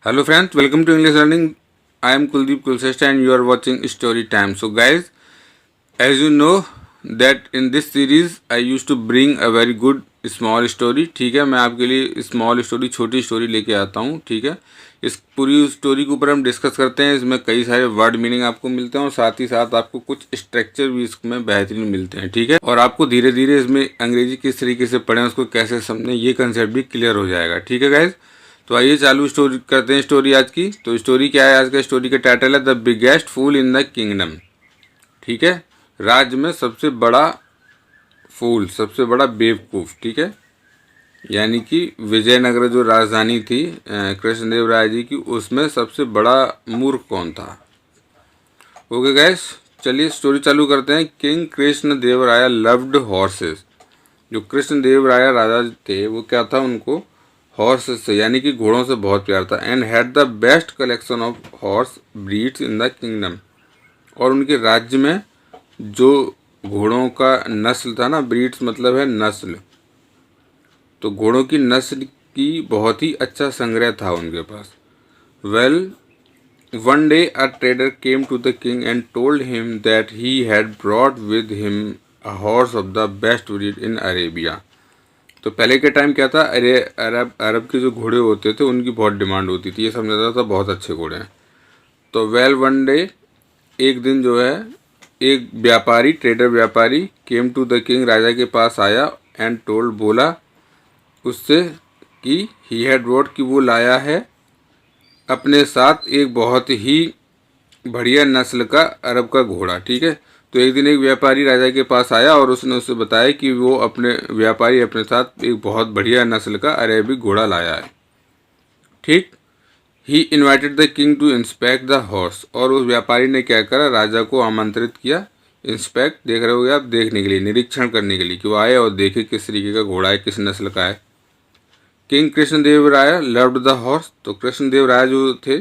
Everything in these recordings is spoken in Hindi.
Hello friends, welcome to English Learning. I am Kuldeep Kulshrestha and you are watching Story Time. So guys, as you know that in this series I used to bring a very good small story. ठीक है, मैं आपके लिए स्मॉल स्टोरी, छोटी स्टोरी लेके आता हूँ. ठीक है, इस पूरी स्टोरी के ऊपर हम डिस्कस करते हैं. इसमें कई सारे वर्ड मीनिंग आपको मिलते हैं और साथ ही साथ आपको कुछ स्ट्रक्चर भी इसमें बेहतरीन मिलते हैं. ठीक है, और आपको धीरे धीरे इसमें अंग्रेजी किस तरीके से पढ़ें, उसको कैसे समझें, ये कंसेप्ट भी क्लियर हो जाएगा. ठीक है गाइज, तो आइए चालू स्टोरी करते हैं स्टोरी आज की. तो स्टोरी क्या है, आज का स्टोरी का टाइटल है the biggest fool in the kingdom. ठीक है, राज्य में सबसे बड़ा फूल, सबसे बड़ा बेवकूफ़. ठीक है, यानी कि विजयनगर जो राजधानी थी कृष्णदेव राय जी की, उसमें सबसे बड़ा मूर्ख कौन था. ओके गैस, चलिए स्टोरी चालू करते हैं. King Krishnadeva Raya loved horses. जो कृष्णदेव राय राजा थे वो क्या था, उनको हॉर्सेस से यानी कि घोड़ों से बहुत प्यार था. And had the best collection of horse breeds in the kingdom. और उनके राज्य में जो घोड़ों का नस्ल था ना, ब्रीड्स मतलब है नस्ल, तो घोड़ों की नस्ल की बहुत ही अच्छा संग्रह था उनके पास. Well, one day a trader came to the king and told him that he had brought with him a horse of the best breed in Arabia. तो पहले के टाइम क्या था, अरब के जो घोड़े होते थे उनकी बहुत डिमांड होती थी, ये समझा जाता था बहुत अच्छे घोड़े हैं. तो वेल, वन डे, एक दिन जो है, एक व्यापारी, ट्रेडर व्यापारी केम टू द किंग, राजा के पास आया. एंड टोल्ड, बोला उससे कि ही हैड ब्रॉट, कि वो लाया है अपने साथ एक बहुत ही बढ़िया नस्ल का अरब का घोड़ा. ठीक है, तो एक दिन एक व्यापारी राजा के पास आया और उसने उससे बताया कि वो व्यापारी अपने साथ एक बहुत बढ़िया नस्ल का अरेबिक घोड़ा लाया है. ठीक, he invited the king to inspect the horse. और उस व्यापारी ने क्या करा, राजा को आमंत्रित किया. इंस्पेक्ट, देख रहे हो आप, देखने के लिए, निरीक्षण करने के लिए, कि वो आए और देखे किस तरीके का घोड़ा है, किस नस्ल का है. King Krishnadeva Raya loved the horse. तो कृष्णदेव राय जो थे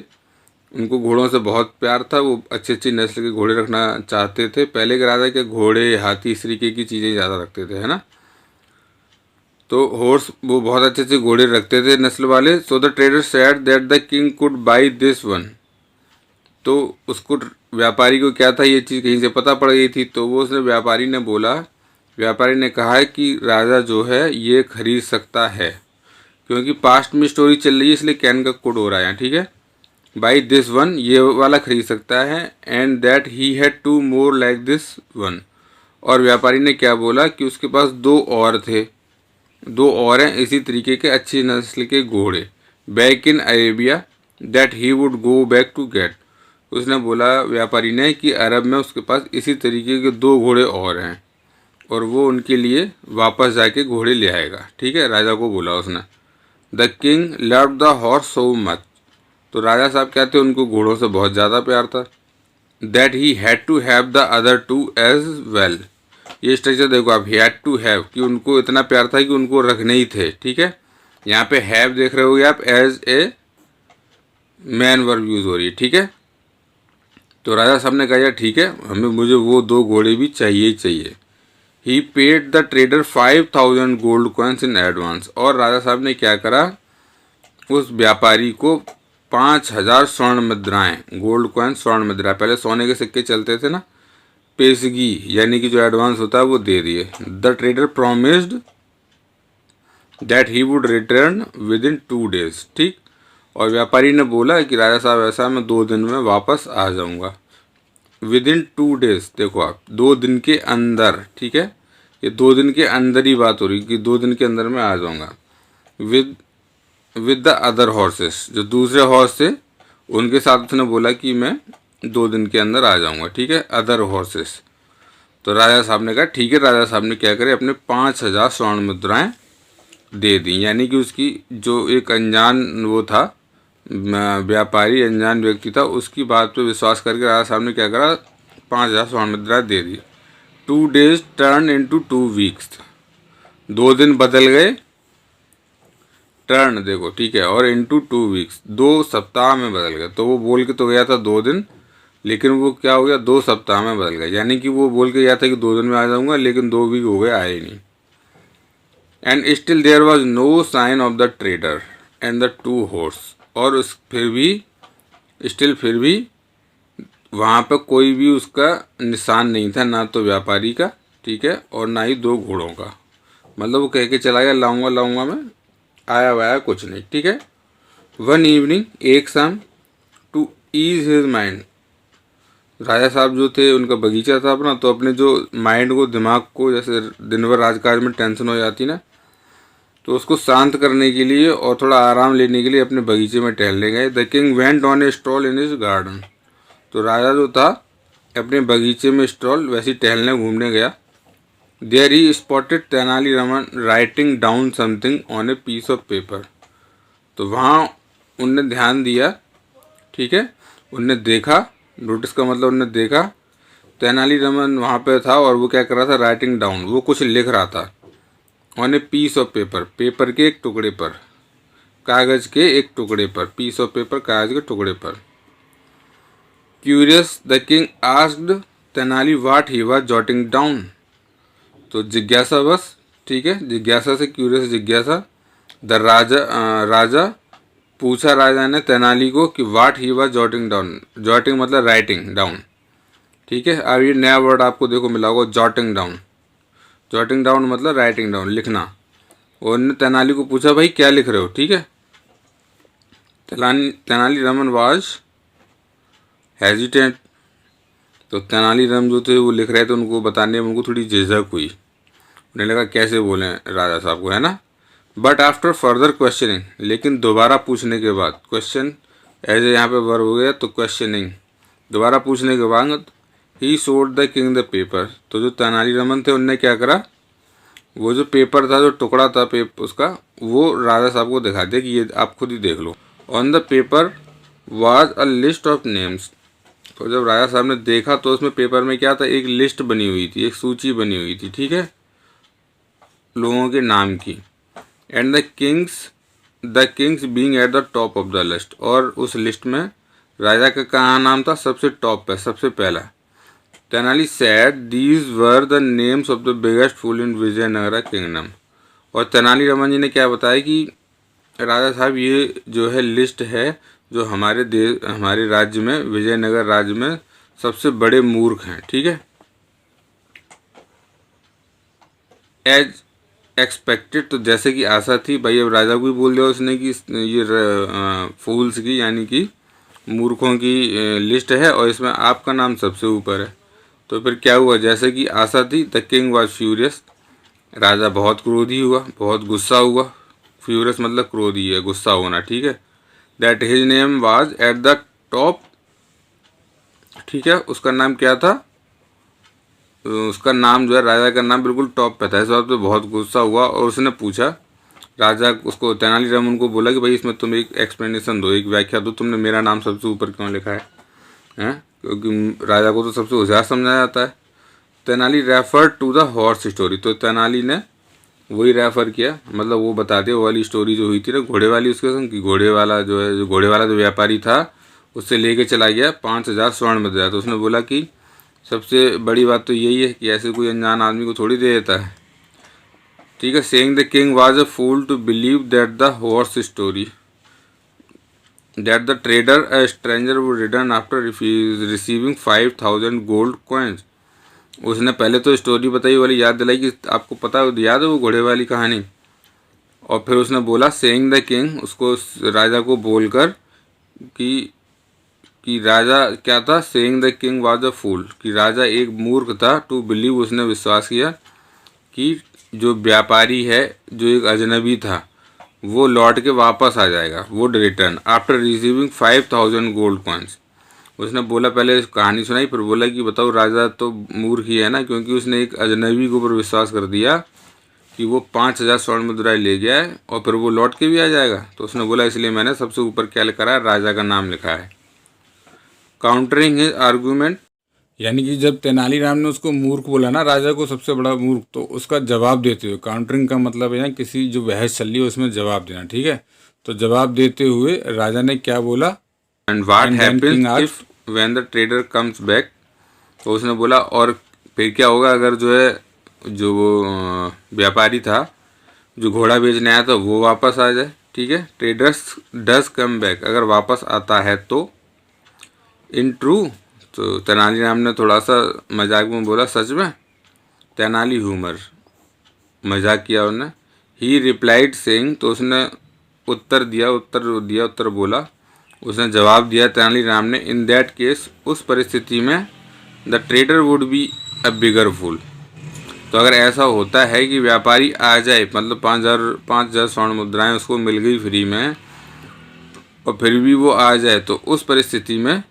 उनको घोड़ों से बहुत प्यार था. वो अच्छी अच्छी नस्ल के घोड़े रखना चाहते थे. पहले के राजा के घोड़े, हाथी, इस तरीके की चीज़ें ज़्यादा रखते थे, है ना. तो हॉर्स, वो बहुत अच्छे अच्छे घोड़े रखते थे नस्ल वाले. So the trader said that the king could by this one. तो उसको, व्यापारी को क्या था, ये चीज़ कहीं से पता पड़ गई थी. तो वो उसने, व्यापारी ने कहा है कि राजा जो है ये खरीद सकता है, क्योंकि पास्ट में स्टोरी चल रही है इसलिए कैन का कोड हो रहा है यहाँ. ठीक है, बाई दिस वन, ये वाला खरीद सकता है. And that he had two more like this one. और व्यापारी ने क्या बोला कि उसके पास दो और थे, दो और हैं इसी तरीके के अच्छी नस्ल के घोड़े, back in Arabia, that he would go back to get. उसने बोला व्यापारी ने कि अरब में उसके पास इसी तरीके के दो घोड़े और हैं और वो उनके लिए वापस जाके घोड़े ले आएगा. ठीक है, राजा को बोला उसने. The king loved the horse so much. तो राजा साहब क्या थे, उनको घोड़ों से बहुत ज़्यादा प्यार था. That he had to have the other two as well. ये स्ट्रक्चर देखो आप, हैड टू हैव, कि उनको इतना प्यार था कि उनको रखने ही थे. ठीक है, यहाँ पे हैव देख रहे होगे आप, as a main verb use हो रही है. ठीक है, तो राजा साहब ने कहा यार ठीक है, मुझे वो दो घोड़े भी चाहिए ही चाहिए. He paid the trader 5000 gold coins in advance. और राजा साहब ने क्या करा, उस व्यापारी को 5000 स्वर्ण मुद्राएं, गोल्ड कॉइन, स्वर्ण मुद्रा, पहले सोने के सिक्के चलते थे ना, पेशगी यानी कि जो एडवांस होता है वो दे दिए. The trader promised that he would return with in 2 days. ठीक, और व्यापारी ने बोला कि राजा साहब ऐसा, मैं 2 दिन में वापस आ जाऊंगा. विद इन 2 days, देखो आप, 2 दिन के अंदर. ठीक है, ये 2 दिन के अंदर ही बात हो रही कि 2 दिन के अंदर मैं आ जाऊंगा. विद द अदर हॉर्सेस, जो दूसरे हॉर्स थे उनके साथ उसने बोला कि मैं 2 दिन के अंदर आ जाऊंगा. ठीक है, अदर हॉर्सेस. तो राजा साहब ने कहा ठीक है. राजा साहब ने क्या करे, अपने 5000 स्वर्ण मुद्राएं दे दी. यानी कि उसकी जो एक अनजान वो था, व्यापारी, अनजान व्यक्ति था, उसकी बात पे विश्वास करके राजा साहब ने क्या करा, 5000 स्वर्ण मुद्राएं दे दी. 2 days टर्न इनटू 2 weeks. 2 दिन बदल गए, टर्न देखो, ठीक है, और इनटू 2 weeks, 2 सप्ताह में बदल गए. तो वो बोल के तो गया था 2 दिन, लेकिन वो क्या हो गया, 2 सप्ताह में बदल गया. यानी कि वो बोल के गया था कि 2 दिन में आ जाऊंगा, लेकिन 2 वीक हो गए, आए ही नहीं. And still there was no sign of the trader and the two horse. और उस फिर भी वहाँ पर कोई भी उसका निशान नहीं था, ना तो व्यापारी का, ठीक है, और ना ही दो घोड़ों का। मतलब वो कह के चला गया लाऊंगा लाऊंगा मैं, आया वाया कुछ नहीं, ठीक है। वन इवनिंग, एक शाम, टू ईज हिज माइंड, राजा साहब जो थे उनका बगीचा था अपना, तो अपने जो माइंड को, दिमाग को, जैसे दिन भर राजकाज में टेंशन हो जाती ना, तो उसको शांत करने के लिए और थोड़ा आराम लेने के लिए अपने बगीचे में टहलने गए। The king went on A stroll in his garden. तो राजा जो था अपने बगीचे में स्ट्रॉल वैसे ही टहलने घूमने गया। There he spotted Tenaliraman writing down something on a piece of paper. तो वहाँ उनने ध्यान दिया, ठीक है, उनने देखा, नोटिस का मतलब उनने देखा, तेनालीरामन वहाँ पे था और वो क्या कर रहा था, राइटिंग डाउन, वो कुछ लिख रहा था, on a piece of paper, paper के एक टुकड़े पर, कागज़ के एक टुकड़े पर, पीस ऑफ पेपर, कागज़ के टुकड़े पर। Curious the king asked Tenali what he was jotting down. तो जिज्ञासा बस, ठीक है, जिज्ञासा से, क्यूरियस जिज्ञासा, द राजा पूछा राजा ने तेनाली को कि what he was jotting down. Jotting मतलब राइटिंग डाउन, ठीक है। अब ये नया वर्ड आपको देखो मिला होगा, जॉटिंग डाउन। जॉटिंग डाउन मतलब राइटिंग डाउन, लिखना। और उन्होंने तेनाली को पूछा भाई क्या लिख रहे हो, ठीक है। Tenali Raman was hesitant. तो तेनालीराम जो थे वो लिख रहे थे, उनको बताने में उनको थोड़ी झिझक हुई, उन्हें लगा कैसे बोलें राजा साहब को, है ना। बट आफ्टर फर्दर क्वेश्चनिंग, लेकिन दोबारा पूछने के बाद, क्वेश्चन एज यहाँ पे वर्ब हो गया, तो क्वेश्चनिंग, दोबारा पूछने के बाद, he showed the king the paper. तो जो तेनालीरामन थे उनने क्या करा, वो जो पेपर था, जो टुकड़ा था उसका, वो राजा साहब को दिखा दिया कि ये आप खुद ही देख लो। On the paper was a list of names. तो जब राजा साहब ने देखा तो उसमें पेपर में क्या था, एक लिस्ट बनी हुई थी, एक सूची बनी हुई थी, ठीक है, लोगों के नाम की। And the Kings being at the top of the list. और उस लिस्ट में राजा का कहाँ नाम था, सबसे टॉप पे, सबसे पहला। Tenali said these were the names of the biggest fool in Vijayanagara kingdom. और तेनालीरामन जी ने क्या बताया कि राजा साहब ये जो है लिस्ट है, जो हमारे राज्य में, विजयनगर राज्य में सबसे बड़े मूर्ख हैं, ठीक है। एज एक्सपेक्टेड, तो जैसे कि आशा थी, भाई अब राजा को भी बोल दिया उसने कि ये फूल्स की, यानी कि मूर्खों की लिस्ट है और इसमें आपका नाम सबसे ऊपर है। तो फिर क्या हुआ, जैसे कि आशा थी, द किंग वॉज फ्यूरियस, राजा बहुत क्रोधी हुआ, बहुत गुस्सा हुआ। फ्यूरियस मतलब क्रोधी है, गुस्सा होना, ठीक है। That his name was at the top, ठीक है, उसका नाम क्या था, उसका नाम जो है, राजा का नाम बिल्कुल टॉप पे था। इस बात पे बहुत गुस्सा हुआ और उसने पूछा, राजा उसको, तेनालीरामन को बोला कि भाई इसमें तुम एक एक्सप्लेनेशन दो, एक व्याख्या दो, तुमने मेरा नाम सबसे ऊपर क्यों लिखा है, हैं, क्योंकि राजा को तो सबसे होशियार समझा जाता है। Tenali refer to the horse story. तो तेनाली ने वही रेफर किया, मतलब वो बता दिया, वो वाली स्टोरी जो हुई थी ना घोड़े वाली, उसके संग, कि घोड़े वाला जो है, जो घोड़े वाला जो व्यापारी था, उससे लेके चला गया 5,000 स्वर्ण मुद्रा। तो उसने बोला कि सबसे बड़ी बात तो यही है कि ऐसे कोई अनजान आदमी को थोड़ी दे देता है, ठीक है। Saying the king was a fool to believe that the horse story, that the trader a stranger would return after receiving 5,000 gold coins. उसने पहले तो स्टोरी बताई वाली याद दिलाई कि आपको पता है, याद है वो घोड़े वाली कहानी। और फिर उसने बोला सेइंग द किंग, उसको राजा को बोलकर कि राजा क्या था, saying the king was a fool, कि राजा एक मूर्ख था, टू बिलीव, उसने विश्वास किया कि जो व्यापारी है, जो एक अजनबी था, वो लौट के वापस आ जाएगा, वो return after receiving 5,000 gold coins. उसने बोला, पहले कहानी सुनाई, फिर बोला कि बताओ राजा तो मूर्ख ही है ना, क्योंकि उसने एक अजनबी के ऊपर विश्वास कर दिया कि वो 5,000 स्वर्ण मुद्राएं ले गया है और फिर वो लौट के भी आ जाएगा। तो उसने बोला इसलिए मैंने सबसे ऊपर क्या लिखा है, राजा का नाम लिखा है। काउंटरिंग हिज आर्गूमेंट, यानी कि जब तेनालीराम ने उसको मूर्ख बोला ना, राजा को सबसे बड़ा मूर्ख, तो उसका जवाब देते हुए, काउंटरिंग का मतलब है किसी जो बहस चल रही है उसमें जवाब देना, ठीक है। तो जवाब देते हुए राजा ने क्या बोला, and what happens if when the trader comes back. तो उसने बोला और फिर क्या होगा अगर जो है, जो वो व्यापारी था जो घोड़ा बेचने आया था वो वापस आ जाए। ठीक है, ट्रेडर्स डज कम बैक, अगर वापस आता है तो। इन ट्रू, तो तेनालीराम ने थोड़ा सा मजाक में बोला, सच में। तेनाली ह्यूमर, मजाक किया उन्होंने। ही रिप्लाइड सेइंग, तो उसने उत्तर बोला, उसने जवाब दिया तेनालीराम ने, इन दैट केस, उस परिस्थिति में, the trader would be a bigger fool. तो अगर ऐसा होता है कि व्यापारी आ जाए, मतलब 5,000 स्वर्ण मुद्राएं उसको मिल गई फ्री में, और फिर भी वो आ जाए, तो उस परिस्थिति में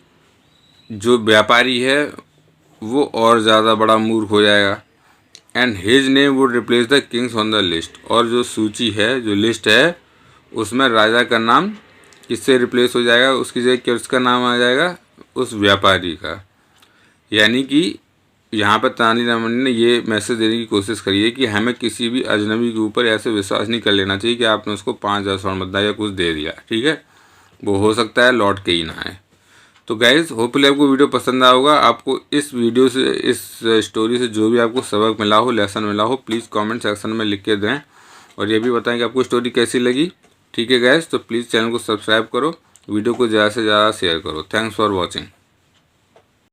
जो व्यापारी है वो और ज़्यादा बड़ा मूर्ख हो जाएगा। And his name would replace the Kings on the list, और जो सूची है, जो लिस्ट है, उसमें राजा का नाम किससे रिप्लेस हो जाएगा, उसकी जगह किसका नाम आ जाएगा, उस व्यापारी का। यानी कि यहाँ पर तेनालीराम ने ये मैसेज देने की कोशिश करी है कि हमें किसी भी अजनबी के ऊपर ऐसे विश्वास नहीं कर लेना चाहिए कि आपने उसको 5,000 स्वर्ण मुद्रा या कुछ दे दिया। ठीक है, वो हो सकता है लौट के ही ना आए। तो गाइज़, होपफुली आपको वीडियो पसंद आया होगा। आपको इस वीडियो से, इस स्टोरी से जो भी आपको सबक मिला हो, लेसन मिला हो, प्लीज़ कमेंट सेक्शन में लिख के दें, और ये भी बताएं कि आपको स्टोरी कैसी लगी। ठीक है गाइज़, तो प्लीज़ चैनल को सब्सक्राइब करो, वीडियो को ज़्यादा से ज़्यादा शेयर करो। Thanks for watching.